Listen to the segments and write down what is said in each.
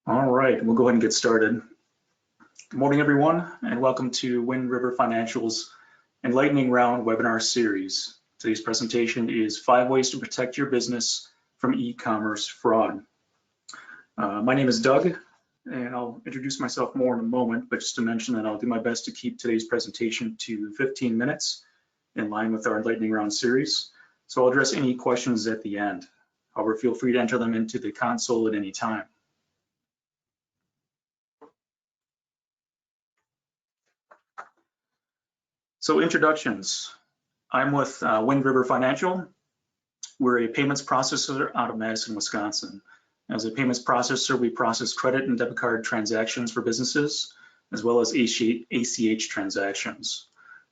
All right, we'll go ahead and get started. Good morning, everyone, and welcome to Wind River Financial's EnLightning Round webinar series. Today's presentation is 5 ways to protect your business from e-commerce fraud. My name is Doug, and I'll introduce myself more in a moment, but just to mention that I'll do my best to keep today's presentation to 15 minutes in line with our EnLightning Round series. So I'll address any questions at the end. However, feel free to enter them into the console at any time. So introductions. I'm with Wind River Financial. We're a payments processor out of Madison, Wisconsin. As a payments processor, we process credit and debit card transactions for businesses, as well as ACH transactions.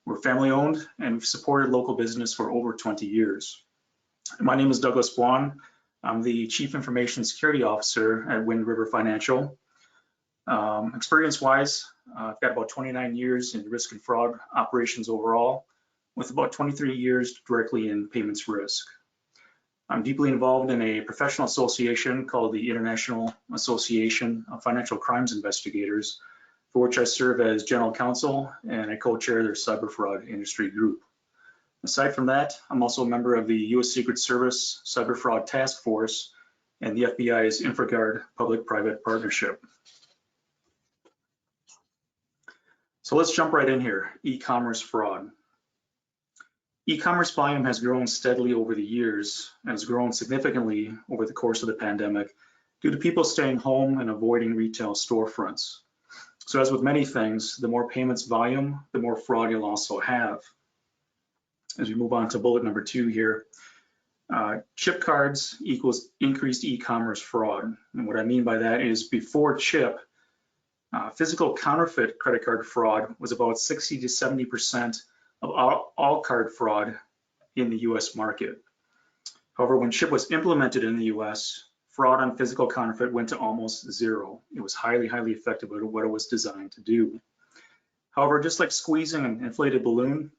We're family owned and we've supported local business for over 20 years. My name is Douglas Bwan. I'm the Chief Information Security Officer at Wind River Financial. Experience-wise, I've got about 29 years in risk and fraud operations overall, with about 23 years directly in payments risk. I'm deeply involved in a professional association called the International Association of Financial Crimes Investigators, for which I serve as general counsel and I co-chair their cyber fraud industry group. Aside from that, I'm also a member of the U.S. Secret Service Cyber Fraud Task Force and the FBI's InfraGard Public-Private Partnership. So let's jump right in here, e-commerce fraud. E-commerce volume has grown steadily over the years and has grown significantly over the course of the pandemic due to people staying home and avoiding retail storefronts. So as with many things, the more payments volume, the more fraud you'll also have. As we move on to bullet number 2 here, chip cards equals increased e-commerce fraud. And what I mean by that is before chip, physical counterfeit credit card fraud was about 60 to 70% of all card fraud in the US market. However, when chip was implemented in the US, fraud on physical counterfeit went to almost zero. It was highly effective at what it was designed to do. However, just like squeezing an inflated balloon,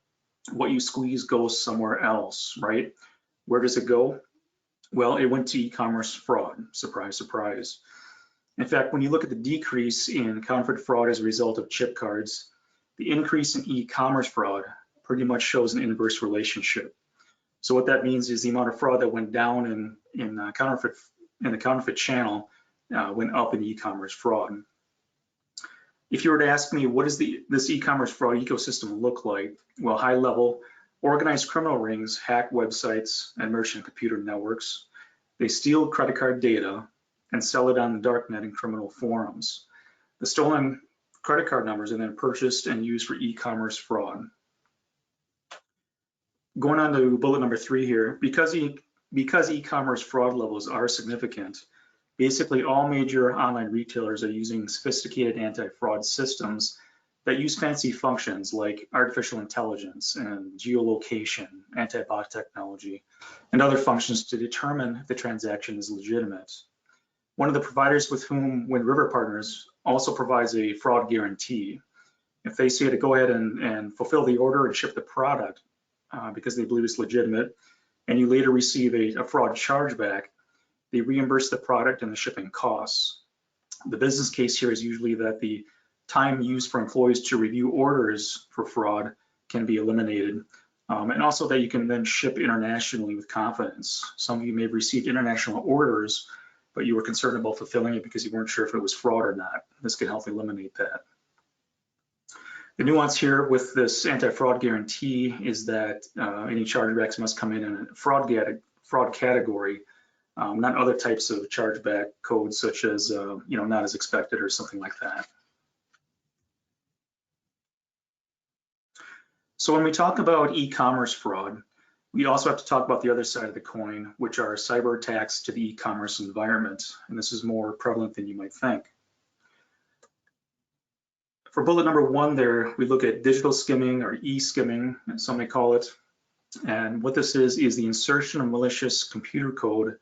what you squeeze goes somewhere else, right? Where does it go? Well, it went to e-commerce fraud. Surprise, surprise. In fact, when you look at the decrease in counterfeit fraud as a result of chip cards, the increase in e-commerce fraud pretty much shows an inverse relationship. So what that means is the amount of fraud that went down in the counterfeit channel went up in e-commerce fraud. If you were to ask me, what does this e-commerce fraud ecosystem look like? Well, high level, organized criminal rings hack websites and merchant computer networks. They steal credit card data and sell it on the darknet in criminal forums. The stolen credit card numbers are then purchased and used for e-commerce fraud. Going on to bullet number 3 here, because e-commerce fraud levels are significant, basically all major online retailers are using sophisticated anti-fraud systems that use fancy functions like artificial intelligence and geolocation, anti-bot technology, and other functions to determine if the transaction is legitimate. One of the providers with whom Wind River partners also provides a fraud guarantee. If they say to go ahead and fulfill the order and ship the product because they believe it's legitimate, and you later receive a fraud chargeback, they reimburse the product and the shipping costs. The business case here is usually that the time used for employees to review orders for fraud can be eliminated, and also that you can then ship internationally with confidence. Some of you may have received international orders, but you were concerned about fulfilling it because you weren't sure if it was fraud or not. This can help eliminate that. The nuance here with this anti-fraud guarantee is that any chargebacks must come in a fraud category, not other types of chargeback codes such as not as expected or something like that. So when we talk about e-commerce fraud, we also have to talk about the other side of the coin, which are cyber attacks to the e-commerce environment. And this is more prevalent than you might think. For bullet number 1 there, we look at digital skimming or e-skimming, as some may call it. And what this is the insertion of malicious computer code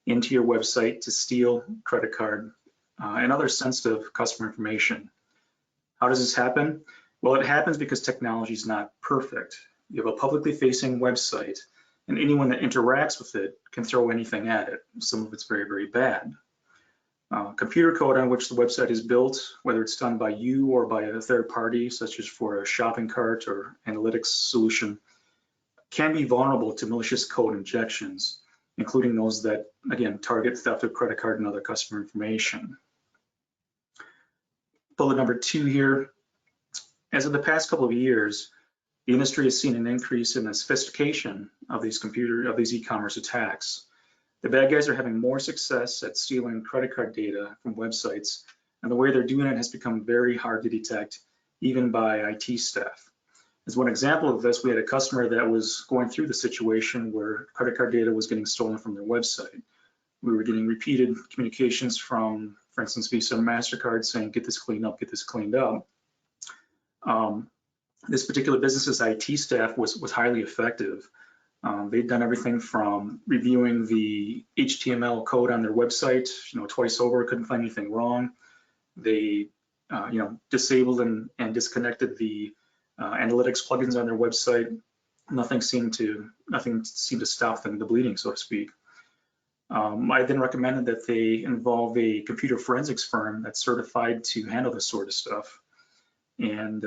into your website to steal credit card and other sensitive customer information. How does this happen? Well, it happens because technology is not perfect. You have a publicly facing website, and anyone that interacts with it can throw anything at it. Some of it's very, very bad. Computer code on which the website is built, whether it's done by you or by a third party, such as for a shopping cart or analytics solution, can be vulnerable to malicious code injections, including those that, again, target theft of credit card and other customer information. Bullet number 2 here. As of the past couple of years, the industry has seen an increase in the sophistication of these e-commerce attacks. The bad guys are having more success at stealing credit card data from websites, and the way they're doing it has become very hard to detect, even by IT staff. As one example of this, we had a customer that was going through the situation where credit card data was getting stolen from their website. We were getting repeated communications from, for instance, Visa and MasterCard saying, get this cleaned up, get this cleaned up. This particular business's IT staff was highly effective. They'd done everything from reviewing the HTML code on their website, twice over, couldn't find anything wrong. They, disabled and disconnected the analytics plugins on their website. Nothing seemed to stop the bleeding, so to speak. I then recommended that they involve a computer forensics firm that's certified to handle this sort of stuff. And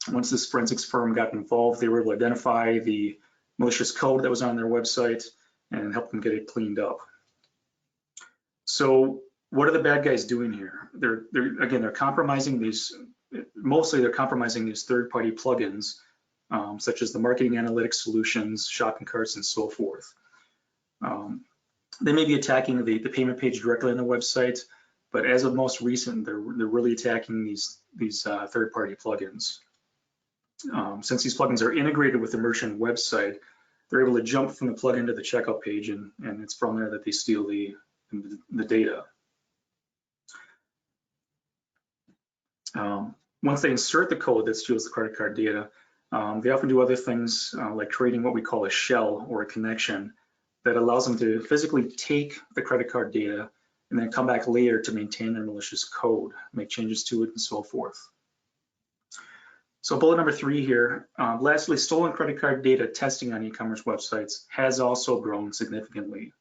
once this forensics firm got involved, they were able to identify the malicious code that was on their website and help them get it cleaned up. So what are the bad guys doing here? They're compromising these, mostly they're compromising these third-party plugins, such as the marketing analytics solutions, shopping carts, and so forth. They may be attacking the payment page directly on the website, but as of most recent, they're really attacking these third-party plugins. Since these plugins are integrated with the merchant website, they're able to jump from the plugin to the checkout page, and it's from there that they steal the data. Once they insert the code that steals the credit card data, they often do other things like creating what we call a shell or a connection that allows them to physically take the credit card data and then come back later to maintain their malicious code, make changes to it, and so forth. So bullet number 3 here, lastly, stolen credit card data testing on e-commerce websites has also grown significantly.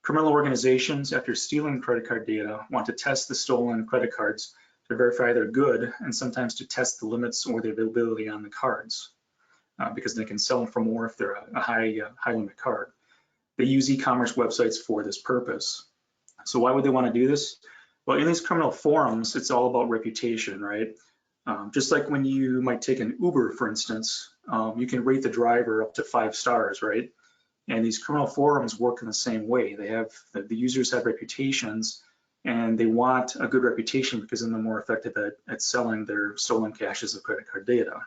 Criminal organizations, after stealing credit card data, want to test the stolen credit cards to verify they're good, and sometimes to test the limits or the availability on the cards, because they can sell them for more if they're a high limit card. They use e-commerce websites for this purpose. So why would they want to do this? Well, in these criminal forums, it's all about reputation, right? Just like when you might take an Uber, for instance, you can rate the driver up to 5 stars, right? And these criminal forums work in the same way. They have, the users have reputations, and they want a good reputation because then they're more effective at selling their stolen caches of credit card data.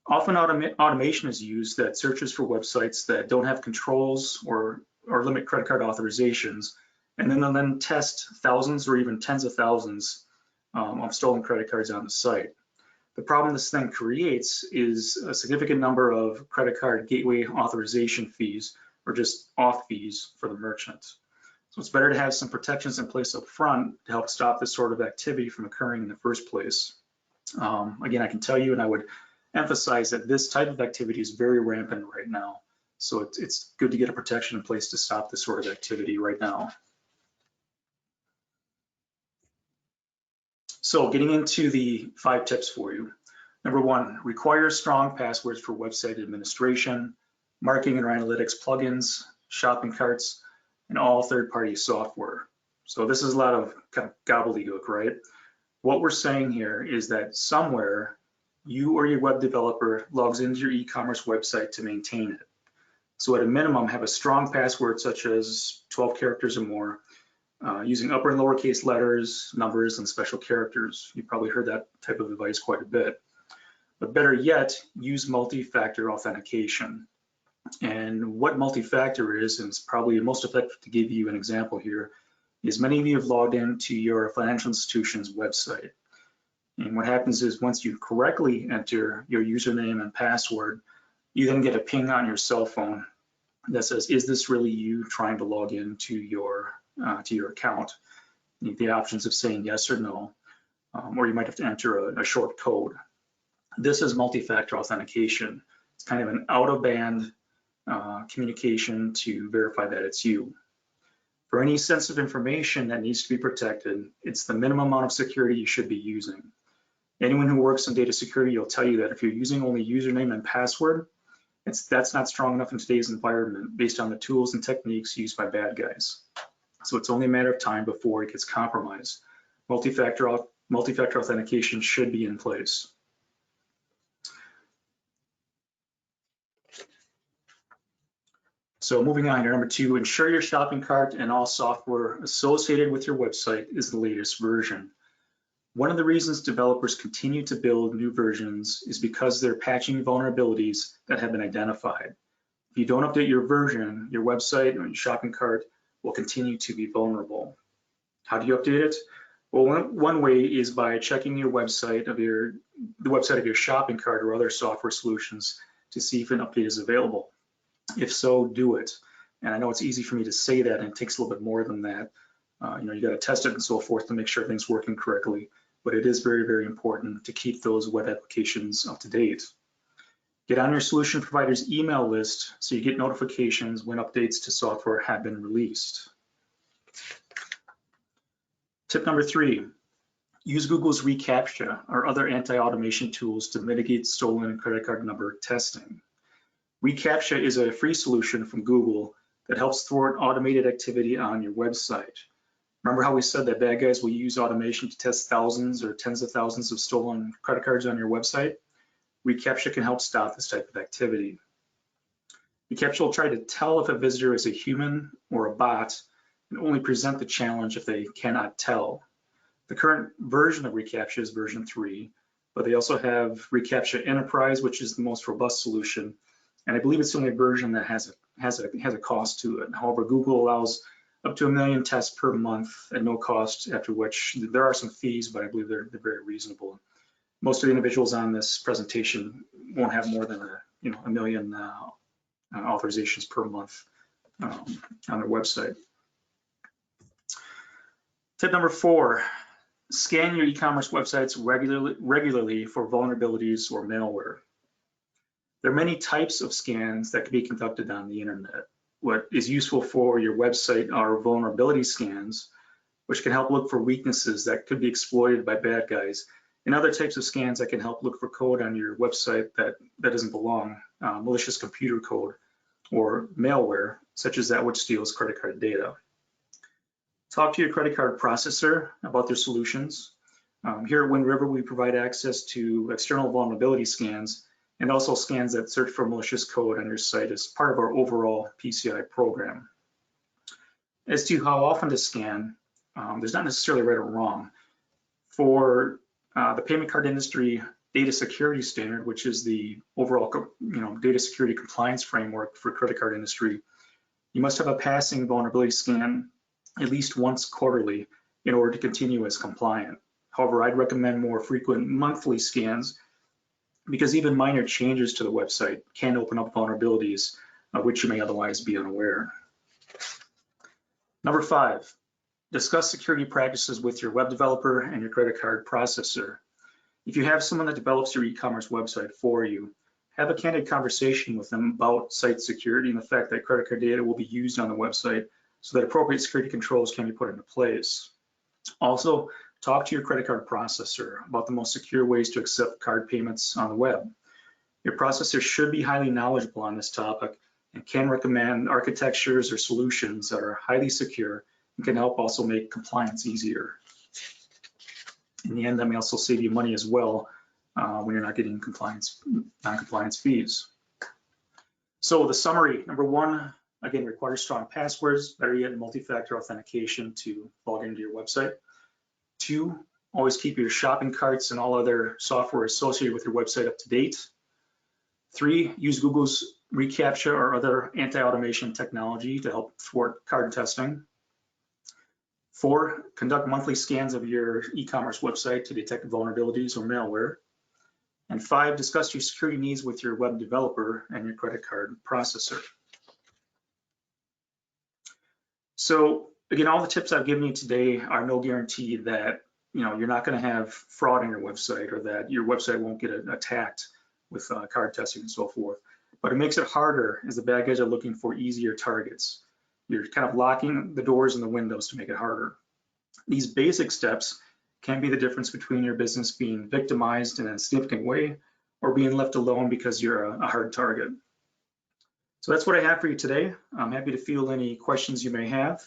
Often automation is used that searches for websites that don't have controls or limit credit card authorizations, and then they'll then test thousands or even tens of thousands of stolen credit cards on the site. The problem this then creates is a significant number of credit card gateway authorization fees, or just auth fees for the merchant. So it's better to have some protections in place up front to help stop this sort of activity from occurring in the first place. Again, I can tell you, and I would emphasize that this type of activity is very rampant right now. So it's good to get a protection in place to stop this sort of activity right now. So getting into the 5 tips for you. Number 1, require strong passwords for website administration, marketing and analytics plugins, shopping carts, and all third-party software. So this is a lot of kind of gobbledygook, right? What we're saying here is that somewhere you or your web developer logs into your e-commerce website to maintain it. So at a minimum, have a strong password such as 12 characters or more, using upper and lowercase letters, numbers, and special characters. You've probably heard that type of advice quite a bit. But better yet, use multi-factor authentication. And what multi-factor is, and it's probably most effective to give you an example here, is many of you have logged into your financial institution's website. And what happens is once you correctly enter your username and password, You then get a ping on your cell phone that says, is this really you trying to log in to your account? You have the options of saying yes or no, or you might have to enter a short code. This is multi-factor authentication. It's kind of an out-of-band communication to verify that it's you. For any sensitive information that needs to be protected, it's the minimum amount of security you should be using. Anyone who works in data security will tell you that if you're using only username and password, that's not strong enough in today's environment based on the tools and techniques used by bad guys. So it's only a matter of time before it gets compromised. Multi-factor authentication should be in place. So moving on here, number 2, ensure your shopping cart and all software associated with your website is the latest version. One of the reasons developers continue to build new versions is because they're patching vulnerabilities that have been identified. If you don't update your version, your website or your shopping cart will continue to be vulnerable. How do you update it? Well, one way is by checking your website of the website of your shopping cart or other software solutions to see if an update is available. If so, do it. And I know it's easy for me to say that, and it takes a little bit more than that. You got to test it and so forth to make sure everything's working correctly. But it is very, very important to keep those web applications up to date. Get on your solution provider's email list so you get notifications when updates to software have been released. Tip number 3, use Google's reCAPTCHA or other anti-automation tools to mitigate stolen credit card number testing. reCAPTCHA is a free solution from Google that helps thwart automated activity on your website. Remember how we said that bad guys will use automation to test thousands or tens of thousands of stolen credit cards on your website? reCAPTCHA can help stop this type of activity. reCAPTCHA will try to tell if a visitor is a human or a bot and only present the challenge if they cannot tell. The current version of reCAPTCHA is version 3, but they also have reCAPTCHA Enterprise, which is the most robust solution. And I believe it's the only version that has a cost to it. However, Google allows up to 1 million tests per month at no cost, after which there are some fees, but I believe they're very reasonable. Most of the individuals on this presentation won't have more than a million authorizations per month on their website. Tip number 4, scan your e-commerce websites regularly for vulnerabilities or malware. There are many types of scans that can be conducted on the internet. What is useful for your website are vulnerability scans, which can help look for weaknesses that could be exploited by bad guys, and other types of scans that can help look for code on your website that doesn't belong, malicious computer code or malware, such as that which steals credit card data. Talk to your credit card processor about their solutions. Here at Wind River, we provide access to external vulnerability scans and also scans that search for malicious code on your site as part of our overall PCI program. As to how often to scan, there's not necessarily right or wrong. For the payment card industry data security standard, which is the overall data security compliance framework for credit card industry, you must have a passing vulnerability scan at least once quarterly in order to continue as compliant. However, I'd recommend more frequent monthly scans because even minor changes to the website can open up vulnerabilities which you may otherwise be unaware. Number 5, discuss security practices with your web developer and your credit card processor. If you have someone that develops your e-commerce website for you, have a candid conversation with them about site security and the fact that credit card data will be used on the website so that appropriate security controls can be put into place. Also, talk to your credit card processor about the most secure ways to accept card payments on the web. Your processor should be highly knowledgeable on this topic and can recommend architectures or solutions that are highly secure and can help also make compliance easier. In the end, that may also save you money as well when you're not getting non-compliance fees. So the summary, number 1, again, require strong passwords, better yet multi-factor authentication to log into your website. 2, always keep your shopping carts and all other software associated with your website up to date. 3, use Google's reCAPTCHA or other anti-automation technology to help thwart card testing. 4, conduct monthly scans of your e-commerce website to detect vulnerabilities or malware. And 5, discuss your security needs with your web developer and your credit card processor. So again, all the tips I've given you today are no guarantee that you're not going to have fraud on your website or that your website won't get attacked with card testing and so forth. But it makes it harder as the bad guys are looking for easier targets. You're kind of locking the doors and the windows to make it harder. These basic steps can be the difference between your business being victimized in a significant way or being left alone because you're a hard target. So that's what I have for you today. I'm happy to field any questions you may have.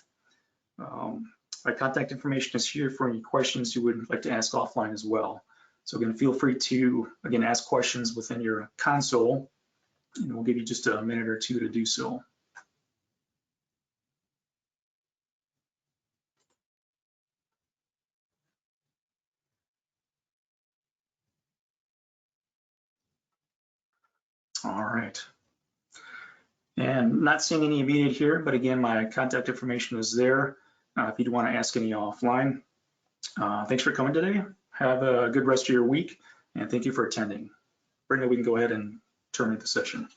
My contact information is here for any questions you would like to ask offline as well. So again, feel free to, ask questions within your console, and we'll give you just a minute or two to do so. All right. And not seeing any immediate here, but again, my contact information is there if you'd want to ask any offline. Thanks for coming today. Have a good rest of your week, and thank you for attending. Brenda, we can go ahead and terminate the session.